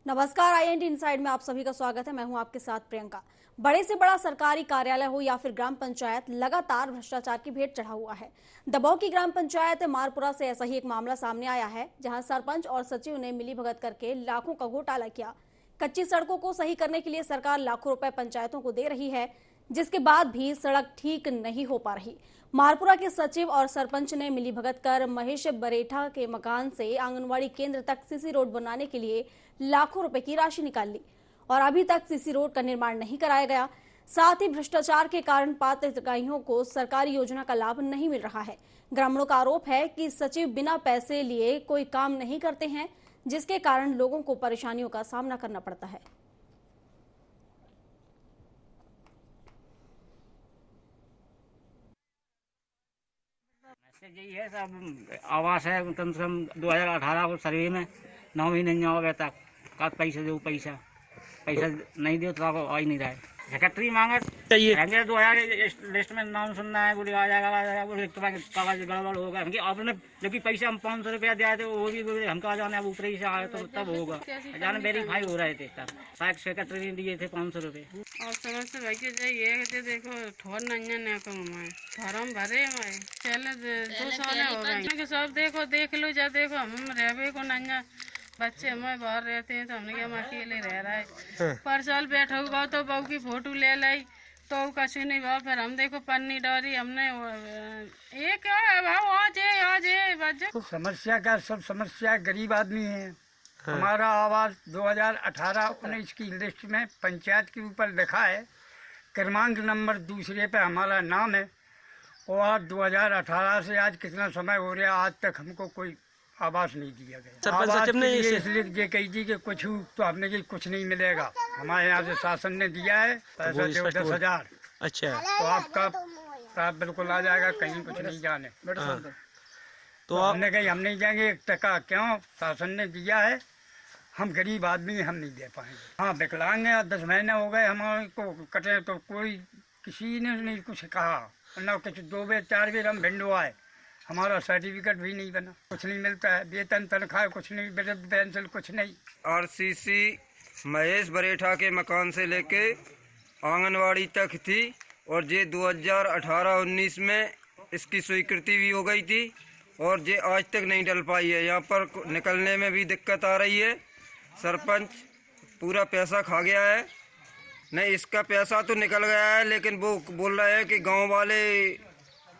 नमस्कार, IND inside में आप सभी का स्वागत है। मैं हूं आपके साथ प्रियंका। बड़े से बड़ा सरकारी कार्यालय हो या फिर ग्राम पंचायत, लगातार भ्रष्टाचार की भेंट चढ़ा हुआ है। दबाव की ग्राम पंचायत मारपुरा से ऐसा ही एक मामला सामने आया है, जहां सरपंच और सचिव ने मिलीभगत करके लाखों का घोटाला किया। कच्ची सड़कों को सही करने के लिए सरकार लाखों रुपए पंचायतों को दे रही है, जिसके बाद भी सड़क ठीक नहीं हो पा रही। मारपुरा के सचिव और सरपंच ने मिलीभगत कर महेश बरेठा के मकान से आंगनवाड़ी केंद्र तक सीसी रोड बनाने के लिए लाखों रुपए की राशि निकाल ली और अभी तक सीसी रोड का निर्माण नहीं कराया गया। साथ ही भ्रष्टाचार के कारण पात्र हितग्राहियों को सरकारी योजना का लाभ नहीं मिल रहा है। ग्रामीणों का आरोप है कि सचिव बिना पैसे लिए कोई काम नहीं करते हैं, जिसके कारण लोगों को परेशानियों का सामना करना पड़ता है। यही है सब आवास है। कम से कम 2018 को सर्वे में 9 महीने नहीं हो गया था। का पैसा दो, पैसा नहीं दो तो आ ही नहीं रहा है। सेक्रेटरी मांगे चाहिए 2000 लिस्ट में नाम सुनना है, बोले आ जाएगा बोले कागज गड़बड़ होगा। हमके आपने जबकि पैसा हम 500 रुपया दिया थे, वो भी बोले हमका जाने अब ऊपर ही से आए तो तब होगा। जाने वेरीफाई हो रहे थे तब शायद सेक्रेटरी ने दिए थे 500 रुपये। और समझ भाई ये देखो ठोर नहीं को मैं फार्म भरे मैं चले 2 साल हो गए सब देखो देख लो जा देखो हम रहबे को नहीं बच्चे हमें बाहर रहते हैं तो हमने क्या हम अकेले रह रहा है। पर साल बैठा हुआ तो बहू की फोटो ले लाई तो कछु नहीं हुआ। फिर हम देखो पन्नी डाली हमने एक आज समस्या का सब समस्या गरीब आदमी है। हमारा आवास 2018-19 की लिस्ट में पंचायत के ऊपर लिखा है, क्रमांक नंबर 2 पे हमारा नाम है और 2018 से आज कितना समय हो रहा, आज तक हमको कोई आवास नहीं दिया गया। आवास के लिए इसलिए ये कही थी कि कुछ तो हमने ये कुछ नहीं मिलेगा। हमारे यहाँ से शासन ने दिया है पैसा 10,000। अच्छा, तो आपका बिल्कुल आ जाएगा, कहीं कुछ नहीं जाने। तो हमने कही हम नहीं जाएंगे 1 टका, क्यों? शासन ने दिया है, हम गरीब आदमी हम नहीं दे पाएंगे। हाँ, विकलांग है, 10 महीने हो गए हमारे को कटे तो कोई किसी ने नहीं कुछ कहा, ना कुछ 2 बेर 4 बेर हम भिंडो आए, हमारा सर्टिफिकेट भी नहीं बना, कुछ नहीं मिलता है, वेतन तनख्वाह कुछ नहीं, वृद्ध पेंशन कुछ नहीं। RCC महेश बरेठा के मकान से लेके आंगनवाड़ी तक थी और ये 2018-19 में इसकी स्वीकृति भी हो गई थी और ये आज तक नहीं डल पाई है। यहाँ पर निकलने में भी दिक्कत आ रही है। सरपंच पूरा पैसा खा गया है। नहीं, इसका पैसा तो निकल गया है लेकिन वो बोल रहा है कि गांव वाले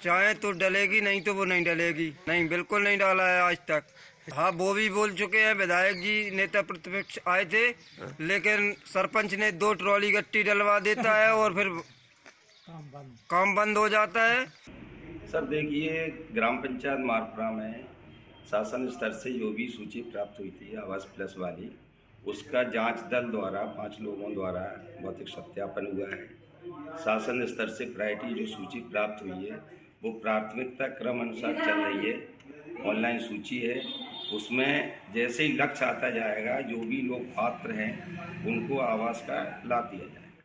चाहे तो डलेगी, नहीं तो वो नहीं डलेगी। नहीं, बिल्कुल नहीं डाला है आज तक। हाँ, वो भी बोल चुके हैं, विधायक जी नेता प्रतिपक्ष आए थे, लेकिन सरपंच ने 2 ट्रॉली गट्टी डलवा देता है और फिर काम बंद हो जाता है। सर देखिए, ग्राम पंचायत मारपुरा में शासन स्तर से जो भी सूची प्राप्त हुई थी आवास प्लस वाली, उसका जांच दल द्वारा 5 लोगों द्वारा भौतिक सत्यापन हुआ है। शासन स्तर से प्रायोरिटी जो सूची प्राप्त हुई है वो प्राथमिकता क्रम अनुसार चल रही है। ऑनलाइन सूची है, उसमें जैसे ही लक्ष्य आता जाएगा जो भी लोग पात्र हैं उनको आवास का लाभ दिया जाएगा।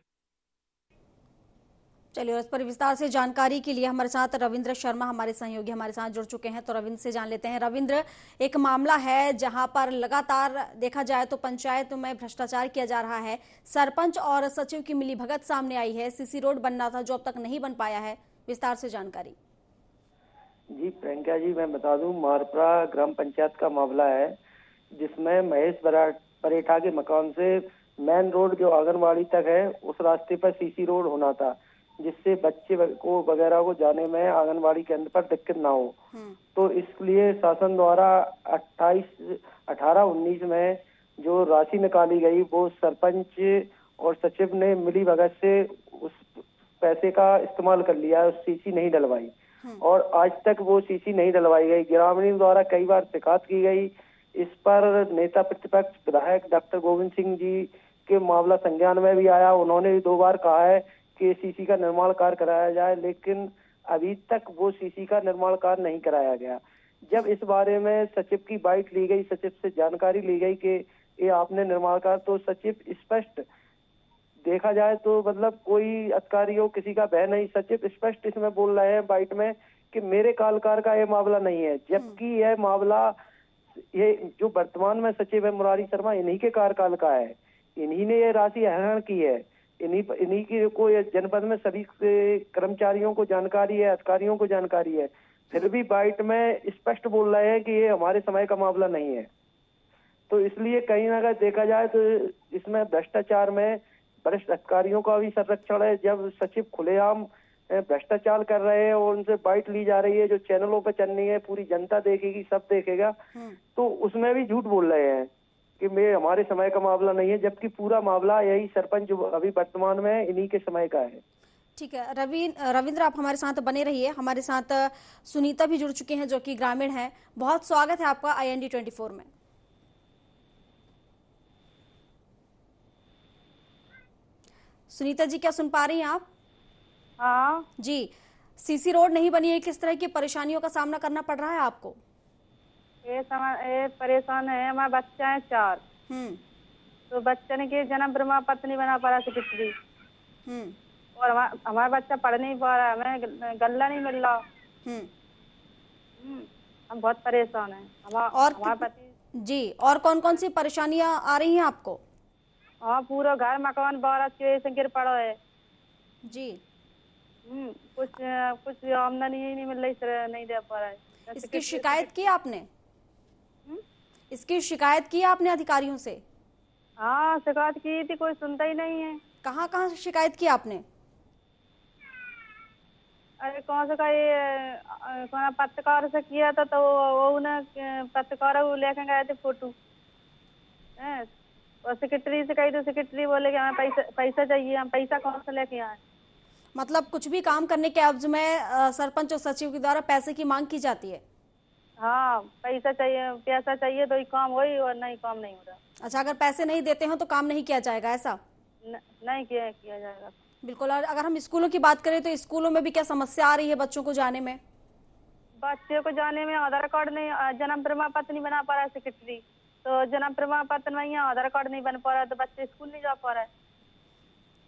चलिए, इस पर विस्तार से जानकारी के लिए हमारे साथ रविंद्र शर्मा हमारे सहयोगी हमारे साथ जुड़ चुके हैं। तो रविंद्र से जान लेते हैं। रविंद्र, एक मामला है जहां पर लगातार देखा जाए तो पंचायत में भ्रष्टाचार किया जा रहा है। सरपंच और सचिव की मिलीभगत सामने आई है। सीसी रोड बनना था जो अब तक नहीं बन पाया है, विस्तार से जानकारी। जी प्रियंका जी, मैं बता दूं, मारपुरा ग्राम पंचायत का मामला है जिसमें महेश बरेठा के मकान से मेन रोड जो आंगनबाड़ी तक है उस रास्ते पर सीसी रोड होना था, जिससे बच्चे को वगैरह को जाने में आंगनबाड़ी केंद्र पर दिक्कत ना हो। तो इसलिए शासन द्वारा 18-19 में जो राशि निकाली गई वो सरपंच और सचिव ने मिलीभगत से उस पैसे का इस्तेमाल कर लिया, उस सीसी नहीं डलवाई और आज तक वो सीसी नहीं डलवाई गई। ग्रामीणों द्वारा कई बार शिकायत की गई। इस पर नेता प्रतिपक्ष विधायक डॉक्टर गोविंद सिंह जी के मामला संज्ञान में भी आया। उन्होंने भी 2 बार कहा है कि सीसी का निर्माण कार्य कराया जाए, लेकिन अभी तक वो सीसी का निर्माण कार्य नहीं कराया गया। जब इस बारे में सचिव की बाइट ली गई, सचिव से जानकारी ली गई कि ये आपने निर्माण कार्य, तो सचिव स्पष्ट देखा जाए तो मतलब कोई अधिकारी हो किसी का भय नहीं, सचिव स्पष्ट इसमें बोल रहे हैं बाइट में कि मेरे कालकार का ये मामला नहीं है, जबकि यह मामला ये जो वर्तमान में सचिव है मुरारी शर्मा, इन्हीं के कार्यकाल का है, इन्हीं ने ये राशि हरण की है, इन्हीं की को जनपद में सभी कर्मचारियों को जानकारी है, अधिकारियों को जानकारी है, फिर भी बाइट में स्पष्ट बोल रहे हैं कि ये हमारे समय का मामला नहीं है। तो इसलिए कहीं ना कहीं देखा जाए तो इसमें भ्रष्टाचार में वरिष्ठ अधिकारियों का भी संरक्षण है। जब सचिव खुलेआम भ्रष्टाचार कर रहे हैं और उनसे बाइट ली जा रही है, जो चैनलों पर चलनी है, पूरी जनता देखेगी, सब देखेगा, तो उसमें भी झूठ बोल रहे हैं कि हमारे समय का मामला नहीं है, जबकि पूरा मामला यही सरपंच जो अभी वर्तमान में है, इन्हीं के समय का है। ठीक है रविंद्र, आप हमारे साथ बने रहिए। हमारे साथ सुनीता भी जुड़ चुके हैं जो कि ग्रामीण है। बहुत स्वागत है आपका IND 24 में। सुनीता जी, क्या सुन पा रही हैं आप? हाँ जी, CC रोड नहीं बनी है, किस तरह की परेशानियों का सामना करना पड़ रहा है आपको? ये परेशान है, हमारे बच्चे हैं 4। तो बच्चन के जन्म प्रमाण पत्र नहीं बना पा रहा सेक्रेटरी, और हमारा बच्चा पढ़ नहीं पा रहा, हमें गल्ला नहीं मिल रहा। हम बहुत परेशान हैं। हमारा पति जी, और कौन कौन सी परेशानियां आ रही हैं आपको? हाँ, पूरा घर मकान बारह से गिर पड़ा है जी। कुछ आमदनी ही नहीं मिल रही, नहीं दे पा रहा है। इसकी शिकायत की आपने? इसकी शिकायत की आपने अधिकारियों से? हाँ, शिकायत की थी, कोई सुनता ही नहीं है। कहाँ कहाँ शिकायत की आपने? अरे कौन सा कौन पत्रकार से किया था, तो वो उन्हें पत्रकार वो लेके गए थे फोटो, और सेक्रेटरी से कही तो सेक्रेटरी बोले कि हमें पैसा चाहिए, हम पैसा कौन सा लेके आए। मतलब कुछ भी काम करने के एवज में सरपंच और सचिव के द्वारा पैसे की मांग की जाती है? हाँ, पैसा चाहिए तो ही काम होई, और नहीं काम नहीं हो रहा। अच्छा, अगर पैसे नहीं देते हैं तो काम नहीं किया जाएगा, ऐसा? नहीं किया जाएगा। बिल्कुल। और अगर हम स्कूलों की बात करें तो स्कूलों में भी क्या समस्या आ रही है बच्चों को जाने में? बच्चे को जाने में आधार कार्ड नहीं, जन्म प्रमाण पत्र नहीं बना पा रहा है सेक्रेटरी, तो जन्म प्रमाण पत्र नहीं है, आधार कार्ड नहीं बन पा रहा है, तो बच्चे स्कूल नहीं जा पा रहा है।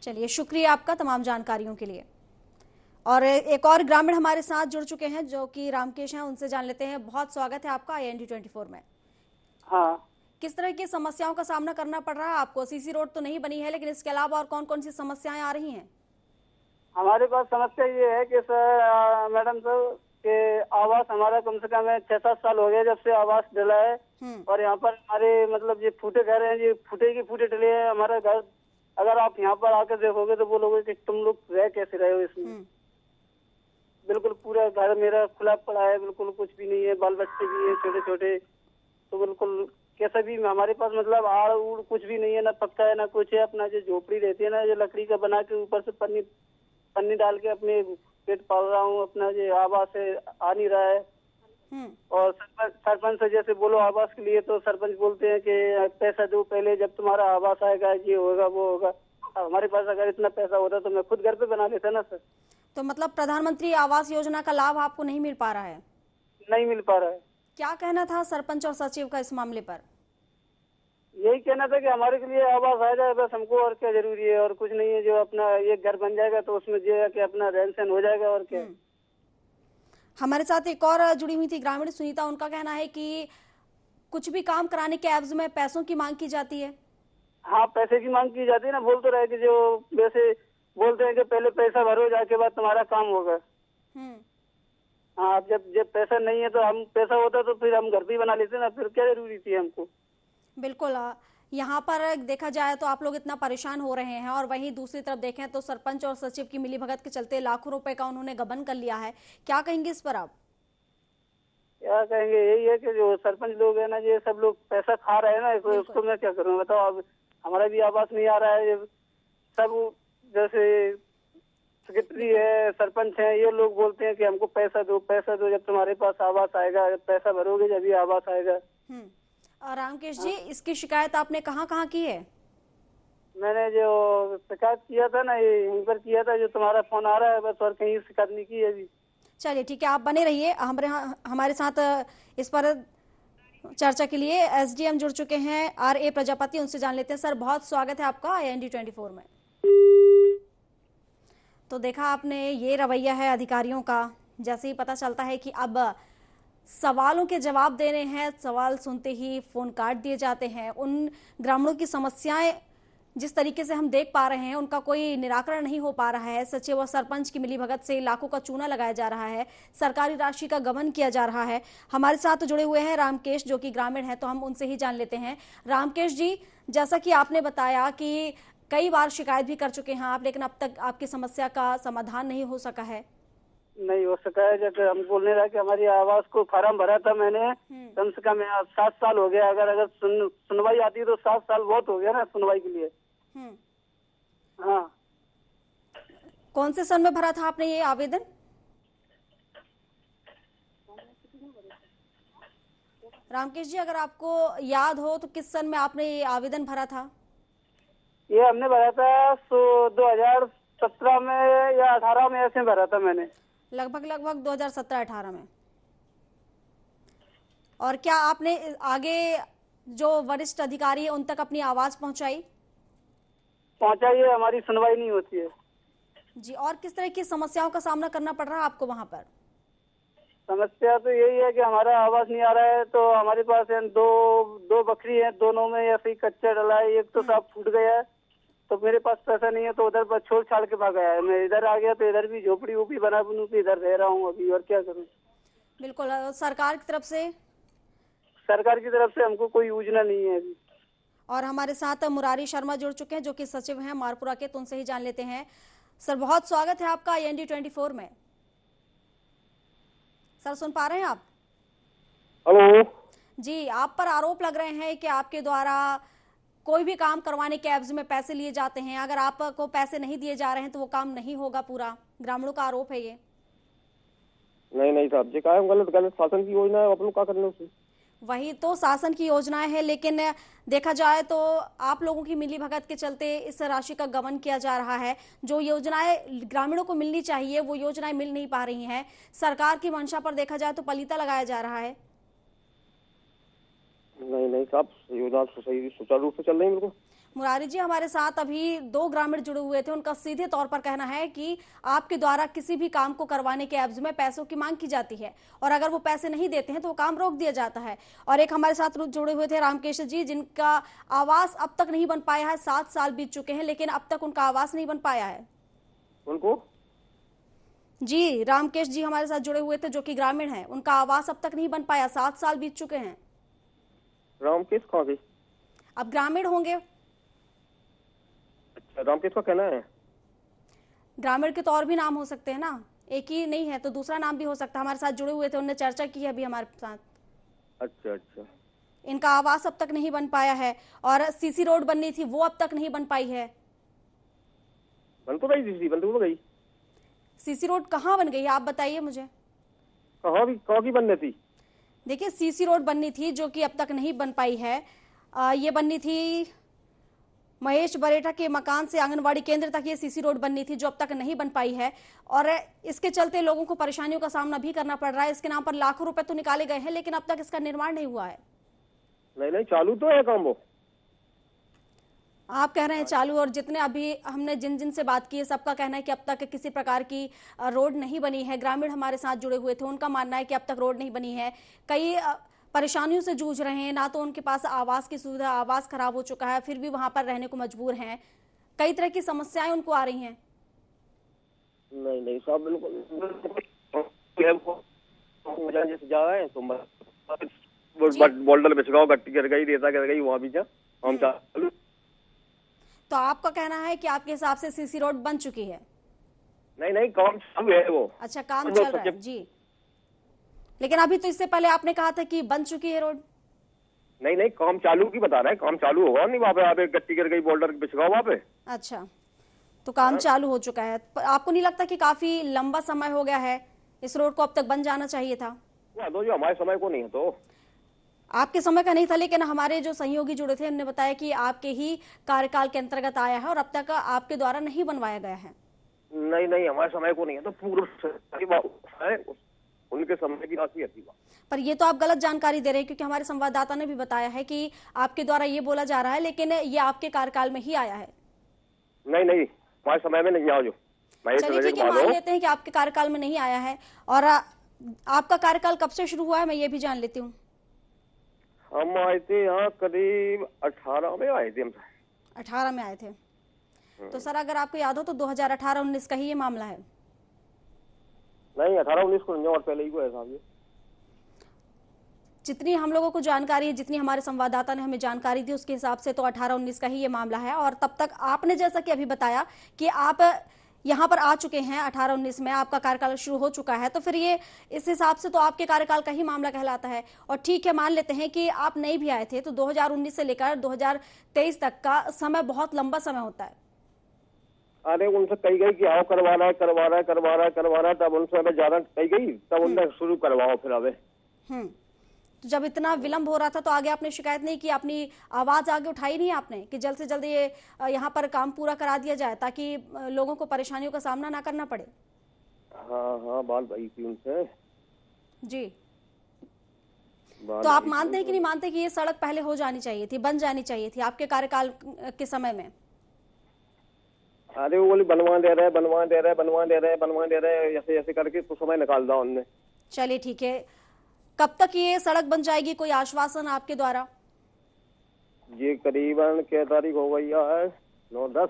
चलिए, शुक्रिया आपका तमाम जानकारियों के लिए। और एक और ग्रामीण हमारे साथ जुड़ चुके हैं जो कि रामकेश हैं, उनसे जान लेते हैं। बहुत स्वागत है आपका IND 24 में। हाँ, किस तरह की समस्याओं का सामना करना पड़ रहा है आपको? CC रोड तो नहीं बनी है, लेकिन इसके अलावा और कौन कौन सी समस्याएं आ रही हैं? हमारे पास समस्या ये है कि सर मैडम सर के आवास हमारा कम से कम 6-7 साल हो गए जब से आवास डला है, और यहाँ पर हमारे मतलब ये फूटे घर हैं, ये फूटे डले हैं। हमारा घर अगर आप यहाँ पर आकर देखोगे तो बोलोगे कि तुम लोग रह कैसे रहे हो इसमें। बिल्कुल पूरा घर मेरा खुला पड़ा है, बिल्कुल कुछ भी नहीं है, बाल बच्चे भी है छोटे छोटे, तो बिल्कुल कैसा भी हमारे पास मतलब आड़ उड़ कुछ भी नहीं है, ना पक्का है ना कुछ है। अपना जो झोपड़ी रहती है ना, जो लकड़ी का बना के ऊपर से पन्नी डाल के अपने पेट पाल रहा हूँ, अपना जो आवास है आ नहीं रहा है। और सरपंच से जैसे बोलो आवास के लिए, तो सरपंच बोलते हैं कि पैसा दो पहले, जब तुम्हारा आवास आएगा ये होगा वो होगा। हमारे पास अगर इतना पैसा होता तो मैं खुद घर पे बना लेता ना सर। तो मतलब प्रधानमंत्री आवास योजना का लाभ आपको नहीं मिल पा रहा है? नहीं मिल पा रहा है। क्या कहना था सरपंच और सचिव का इस मामले पर? यही कहना था कि हमारे के लिए आवास आ जाए बस हमको, और क्या जरूरी है, और कुछ नहीं है। जो अपना ये घर बन जाएगा तो उसमें जो है कि अपना रहन सहन हो जाएगा, और क्या। हमारे साथ एक और जुड़ी हुई थी ग्रामीण सुनीता, उनका कहना है कि कुछ भी काम कराने के एवज में पैसों की मांग की जाती है। हाँ, पैसे की मांग की जाती है ना, बोल तो रहे कि जो वैसे बोलते हैं कि पहले पैसा भरो, जाके बाद तुम्हारा काम होगा। हाँ, जब पैसा नहीं है तो हम पैसा होता तो फिर हम घर भी बना लेते ना, फिर क्या जरूरी थी हमको। बिल्कुल। यहाँ पर देखा जाए तो आप लोग इतना परेशान हो रहे हैं, और वहीं दूसरी तरफ देखें तो सरपंच और सचिव की मिलीभगत के चलते लाखों रुपए का उन्होंने गबन कर लिया है। क्या कहेंगे इस पर आप? क्या कहेंगे, यही है कि जो सरपंच लोग है ना, ये सब लोग पैसा खा रहे हैं ना, उसको मैं क्या करूँ बताओ। अब हमारा भी आवास नहीं आ रहा है, सब जैसे सेक्रेटरी है, सरपंच है, ये लोग बोलते हैं कि हमको पैसा दो, जब तुम्हारे पास आवास आएगा, जब पैसा भरोगे जब ये आवास आएगा। रामकेश जी, इसकी शिकायत आपने कहाँ की है? मैंने जो शिकायत किया था ना, ये यहीं पर किया था, जो तुम्हारा फोन आ रहा है बस, और कहीं शिकायत नहीं की है अभी। चलिए ठीक है, आप बने रहिए हमारे साथ। इस पर चर्चा के लिए SDM जुड़ चुके हैं RA प्रजापति, उनसे जान लेते हैं। सर, बहुत स्वागत है आपका IND 24 में। तो देखा आपने, ये रवैया है अधिकारियों का। जैसे ही पता चलता है कि अब सवालों के जवाब देने हैं, सवाल सुनते ही फोन काट दिए जाते हैं। उन ग्रामीणों की समस्याएं जिस तरीके से हम देख पा रहे हैं उनका कोई निराकरण नहीं हो पा रहा है। सचिव और सरपंच की मिलीभगत से लाखों का चूना लगाया जा रहा है, सरकारी राशि का गबन किया जा रहा है। हमारे साथ जुड़े हुए हैं रामकेश, जो कि ग्रामीण हैं, तो हम उनसे ही जान लेते हैं। रामकेश जी, जैसा कि आपने बताया कि कई बार शिकायत भी कर चुके हैं आप, लेकिन अब तक आपकी समस्या का समाधान नहीं हो सका है। नहीं हो सका है। जब हम बोलने रहा कि हमारी आवास को फार्म भरा था मैंने, कम से कम 7 साल हो गया। अगर सुनवाई आती है तो 7 साल बहुत हो गया ना सुनवाई के लिए। हाँ। कौन से सन में भरा था आपने ये आवेदन? रामकेश जी, अगर आपको याद हो तो किस सन में आपने ये आवेदन भरा था? ये हमने भरा था 2017 में या 18 में, ऐसे भरा था मैंने। लगभग 2017-18 में। और क्या आपने आगे जो वरिष्ठ अधिकारी है उन तक अपनी आवाज पहुंचाई? पहुंचाई है, हमारी सुनवाई नहीं होती है जी। और किस तरह की समस्याओं का सामना करना पड़ रहा है आपको वहां पर? समस्या तो यही है कि हमारा आवाज नहीं आ रहा है। तो हमारे पास है दो बकरी है, दोनों में ऐसे ही कच्चा डला है। एक तो सब फूट गया है, तो मेरे पास पैसा नहीं है, तो उधर पर छोड़ छाड़ के भाग आया है। मैं इधर आ गया तो इधर भी झोपड़ी वोपड़ी बना बनू के इधर रह रहा हूँ अभी, और क्या करूँ। बिल्कुल। सरकार की तरफ से हमको कोई योजना नहीं है अभी। और हमारे साथ मुरारी शर्मा जुड़ चुके हैं, जो कि सचिव हैं मारपुरा के, तो उनसे ही जान लेते हैं। सर, बहुत स्वागत है आपका IND24 में। सर, सुन पा रहे हैं आप? हेलो जी। आप पर आरोप लग रहे हैं कि आपके द्वारा कोई भी काम करवाने के एवज में पैसे लिए जाते हैं। अगर आपको पैसे नहीं दिए जा रहे हैं तो वो काम नहीं होगा पूरा। ग्रामीणों का आरोप है ये। नहीं साहब जी, क्या गलत शासन की योजना है, अपन क्या करने उससे। वही तो, शासन की योजनाएं हैं, लेकिन देखा जाए तो आप लोगों की मिलीभगत के चलते इस राशि का गबन किया जा रहा है। जो योजनाएं ग्रामीणों को मिलनी चाहिए वो योजनाएं मिल नहीं पा रही हैं। सरकार की मंशा पर देखा जाए तो पलीता लगाया जा रहा है। नहीं साहब, योजना सही सुचारू रूप से चल रही है। बिल्कुल। मुरारी जी, हमारे साथ अभी 2 ग्रामीण जुड़े हुए थे। उनका सीधे तौर पर कहना है कि आपके द्वारा किसी भी काम को करवाने के एवज में पैसों की मांग की जाती है, और अगर वो पैसे नहीं देते हैं तो वो काम रोक दिया जाता है। और एक हमारे साथ जुड़े हुए थे रामकेश जी, जिनका आवास अब तक नहीं बन पाया है। 7 साल बीत चुके हैं, लेकिन अब तक उनका आवास नहीं बन पाया है। उनको जी, रामकेश जी हमारे साथ जुड़े हुए थे, जो कि ग्रामीण है। उनका आवास अब तक नहीं बन पाया, 7 साल बीत चुके हैं। रामकेश कहाँ गई? अब ग्रामीण होंगे। रामकेश का कहना है ग्रामीण के तो और भी नाम हो सकते हैं ना, एक ही नहीं है तो दूसरा नाम भी हो सकता है। हमारे साथ जुड़े हुए थे, उन्होंने चर्चा की है अभी हमारे साथ। अच्छा। इनका आवास अब तक नहीं बन पाया है, और सीसी रोड बननी थी वो अब तक नहीं बन पाई है। बन तो गई। सीसी रोड कहाँ बन गई है आप बताइए मुझे। कहाँ की बननी थी? देखिए, सीसी रोड बननी थी जो कि अब तक नहीं बन पाई है। ये बननी थी महेश बरेठा के मकान से आंगनवाड़ी केंद्र तक, ये सीसी रोड बननी थी जो अब तक नहीं बन पाई है। और इसके चलते लोगों को परेशानियों का सामना भी करना पड़ रहा है। इसके नाम पर लाखों रुपए तो निकाले गए हैं, लेकिन अब तक इसका निर्माण नहीं हुआ है। नहीं चालू तो है काम वो। आप कह रहे हैं चालू, और जितने अभी हमने जिन से बात की है सबका कहना है कि अब तक किसी प्रकार की रोड नहीं बनी है। ग्रामीण हमारे साथ जुड़े हुए थे, उनका मानना है कि अब तक रोड नहीं बनी है। कई परेशानियों से जूझ रहे हैं, ना तो उनके पास आवास की सुविधा, आवास खराब हो चुका है, फिर भी वहां पर रहने को मजबूर हैं। कई तरह की समस्याएं उनको आ रही हैं। नहीं साहब, जैसे जा रहे हैं तो बोल्डर बिछगाओ, गट्टी कर गई, रेता कर गई, वहाँ भी जा हम चालू। तो आपका कहना है कि आपके हिसाब से सीसी रोड बन चुकी है? नहीं, काम चालू है वो। अच्छा, काम चल रहा है जी। लेकिन अभी तो इससे पहले आपने कहा था कि बन चुकी है रोड। नहीं, काम चालू की बता रहे हैं। काम चालू होगा नहीं, वहाँ पे गट्टी कर गई, बोल्डर बिछगाओ वहाँ पे। अच्छा, तो काम चालू हो चुका है। आपको नहीं लगता कि काफी लंबा समय हो गया है, इस रोड को अब तक बन जाना चाहिए था? जो हमारे समय को नहीं है तो। आपके समय का नहीं था, लेकिन हमारे जो सहयोगी जुड़े थे उन्होंने बताया कि आपके ही कार्यकाल के अंतर्गत आया है और अब तक आपके द्वारा नहीं बनवाया गया है। नहीं, हमारे समय को नहीं है तो पूर्व उनके समय की राशि थी। पर ये तो आप गलत जानकारी दे रहे हैं, क्योंकि हमारे संवाददाता ने भी बताया है कि आपके द्वारा ये बोला जा रहा है, लेकिन ये आपके कार्यकाल में ही आया है। नहीं, हमारे समय में नहीं आया। जो चलिए ठीक है, मान लेते हैं कि आपके कार्यकाल में नहीं आया है। और आपका कार्यकाल कब से शुरू हुआ है, मैं ये भी जान लेती हूँ। हम आए थे यहाँ करीब 18 में आए थे हम। 18 में आए थे। तो सर अगर आपको याद हो तो 2018-19 का ही ये मामला है। नहीं 18-19 को नहीं और पहले ही को है साहब। ये जितनी हम लोगों को जानकारी है, जितनी हमारे संवाददाता ने हमें जानकारी दी उसके हिसाब से तो 18-19 का ही ये मामला है। और तब तक आपने जैसा कि अभी बताया कि आप यहाँ पर आ चुके हैं 18-19 में, आपका कार्यकाल शुरू हो चुका है, तो फिर ये इस हिसाब से तो आपके कार्यकाल का ही मामला कहलाता है। और ठीक है, मान लेते हैं कि आप नहीं भी आए थे, तो 2019 से लेकर 2023 तक का समय बहुत लंबा समय होता है। अरे उनसे कही गई कि आओ करवा रहा है, तब उनसे ज्यादा कही गई, तब उनने शुरू करवाओ फिर अब। तो जब इतना विलंब हो रहा था तो आगे आपने शिकायत नहीं की, अपनी आवाज आगे उठाई नहीं आपने कि जल्द से जल्द ये यहाँ पर काम पूरा करा दिया जाए ताकि लोगों को परेशानियों का सामना ना करना पड़े? हाँ बात भाई थी उनसे जी। तो आप मानते हैं कि नहीं मानते कि ये सड़क पहले हो जानी चाहिए थी, बन जानी चाहिए थी आपके कार्यकाल के समय में? अरे वो बोली बनवा दे रहे ऐसे ऐसे करके तो समय निकाल दिया उनने। चलिए ठीक है, कब तक ये सड़क बन जाएगी, कोई आश्वासन आपके द्वारा? ये करीबन क्या तारीख हो गई है, 9-10,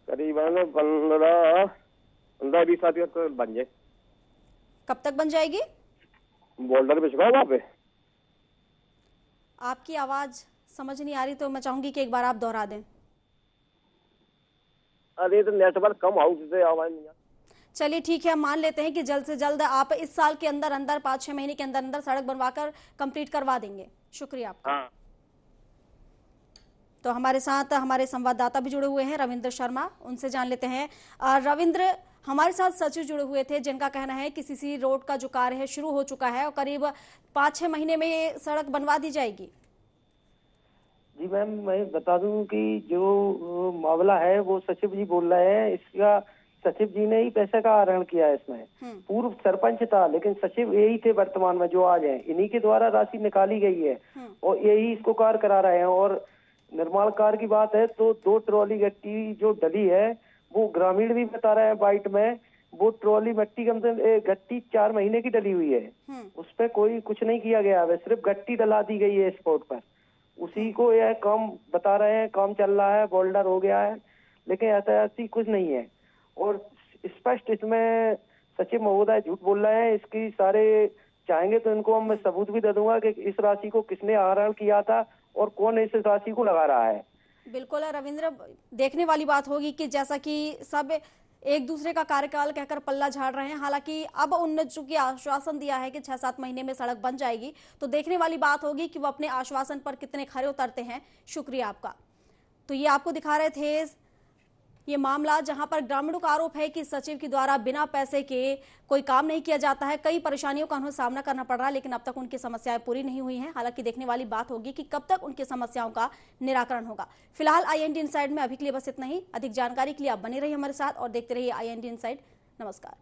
करीबन 15-20 तारीख तक बन जाए। कब तक बन जाएगी? बोल्डर पे छिपा वहाँ पे। आपकी आवाज समझ नहीं आ रही, तो मैं चाहूंगी कि एक बार आप दोहरा दें। अरे तो नेटवर्क कम हाउस से आवाज नहीं। चलिए ठीक है, हम मान लेते हैं कि जल्द से जल्द आप इस साल के अंदर 5-6 महीने के अंदर सड़क बनवाकर कंप्लीट करवा देंगे। शुक्रिया आपका। हाँ। तो हमारे साथ हमारे संवाददाता भी जुड़े हुए हैं, रविंद्र शर्मा, उनसे जान लेते हैं। रविंद्र, हमारे साथ सचिव जुड़े हुए थे जिनका कहना है कि सीसी रोड का जो कार्य है शुरू हो चुका है और करीब 5-6 महीने में ये सड़क बनवा दी जाएगी। जी मैम, मैं बता दूं कि जो मामला है वो सचिव जी बोल रहे हैं, इसका सचिव जी ने ही पैसे का आहरण किया है इसमें। पूर्व सरपंच था लेकिन सचिव यही थे वर्तमान में जो आज हैं, इन्हीं के द्वारा राशि निकाली गई है और यही इसको कार्य करा रहे हैं। और निर्माण कार्य की बात है तो 2 ट्रॉली गट्टी जो डली है वो ग्रामीण भी बता रहे हैं बाइट में, वो ट्रॉली मट्टी कम से गट्टी 4 महीने की डली हुई है, उस पर कोई कुछ नहीं किया गया है, सिर्फ गट्टी डला दी गई है स्पॉट पर। उसी को यह काम बता रहे हैं, काम चल रहा है, बोल्डर हो गया है, लेकिन ऐसी कुछ नहीं है। और स्पष्ट इसमें सचिव महोदय झूठ बोल रहे हैं। इसकी सारे चाहेंगे तो इनको मैं सबूत भी दे दूंगा कि इस राशि को किसने आहरण किया था और कौन इस राशि को लगा रहा है। बिल्कुल रविंद्र, देखने वाली बात होगी कि जैसा कि सब एक दूसरे का कार्यकाल कहकर पल्ला झाड़ रहे हैं, हालांकि अब उन्होंने चूंकि आश्वासन दिया है कि 6-7 महीने में सड़क बन जाएगी, तो देखने वाली बात होगी कि वो अपने आश्वासन पर कितने खरे उतरते हैं। शुक्रिया आपका। तो ये आपको दिखा रहे थे ये मामला जहां पर ग्रामीणों का आरोप है कि सचिव के द्वारा बिना पैसे के कोई काम नहीं किया जाता है, कई परेशानियों का उन्हें सामना करना पड़ रहा है, लेकिन अब तक उनकी समस्याएं पूरी नहीं हुई हैं। हालांकि देखने वाली बात होगी कि कब तक उनकी समस्याओं का निराकरण होगा। फिलहाल IND इनसाइड में अभी के लिए बस इतना ही। अधिक जानकारी के लिए आप बने रहिए हमारे साथ और देखते रहिए IND इनसाइड। नमस्कार।